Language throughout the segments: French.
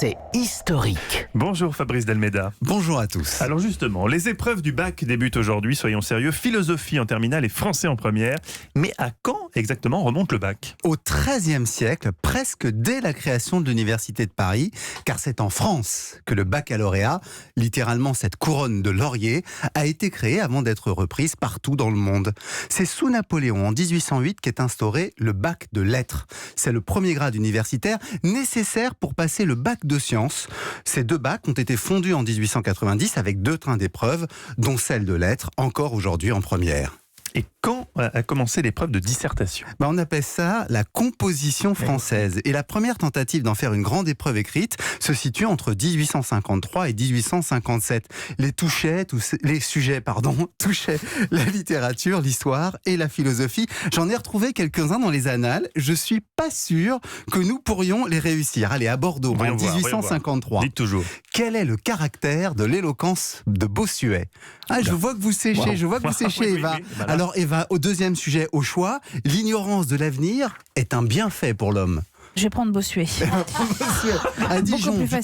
c'est historique. Bonjour Fabrice Delmeda. Bonjour à tous. Alors justement, les épreuves du bac débutent aujourd'hui, soyons sérieux. Philosophie en terminale et français en première. Mais à quand exactement remonte le bac ? Au XIIIe siècle, presque dès la création de l'Université de Paris, car c'est en France que le baccalauréat, littéralement cette couronne de laurier, a été créé avant d'être reprise partout dans le monde. C'est sous Napoléon, en 1808, qu'est instauré le bac de lettres. C'est le premier grade universitaire nécessaire pour passer le bac de sciences. Ces deux bacs ont été fondus en 1890 avec 2 trains d'épreuves, dont celle de lettres, encore aujourd'hui en première. Et quand a commencé l'épreuve de dissertation ? On appelle ça la composition française. Et la première tentative d'en faire une grande épreuve écrite se situe entre 1853 et 1857. Les sujets touchaient la littérature, l'histoire et la philosophie. J'en ai retrouvé quelques-uns dans les annales. Je suis pas sûr que nous pourrions les réussir. Allez, à Bordeaux, en 1853. Dites toujours. Quel est le caractère de l'éloquence de Bossuet ? Je vois que vous séchez, Eva. Voilà. Alors Eva, au deuxième sujet, au choix, l'ignorance de l'avenir est un bienfait pour l'homme. Je vais prendre Bossuet. À Dijon, plus du facile.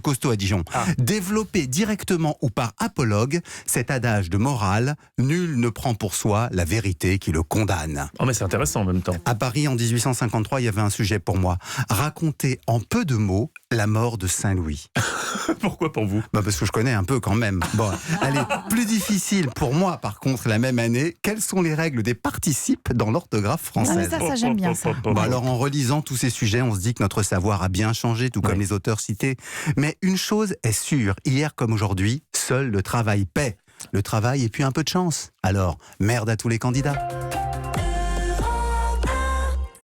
costaud à Dijon. Ah. Développé directement ou par apologue, cet adage de morale, nul ne prend pour soi la vérité qui le condamne. Oh mais c'est intéressant en même temps. À Paris, en 1853, il y avait un sujet pour moi. Raconter en peu de mots la mort de Saint-Louis. Pourquoi pour vous ? Parce que je connais un peu quand même. Bon, allez, plus difficile pour moi, par contre, la même année, quelles sont les règles des participes dans l'orthographe française ? Ça, j'aime bien ça. Alors, en relisant tous ces sujets, on se dit que notre savoir a bien changé, tout comme les auteurs cités. Mais une chose est sûre, hier comme aujourd'hui, seul le travail paie. Le travail et puis un peu de chance. Alors, merde à tous les candidats.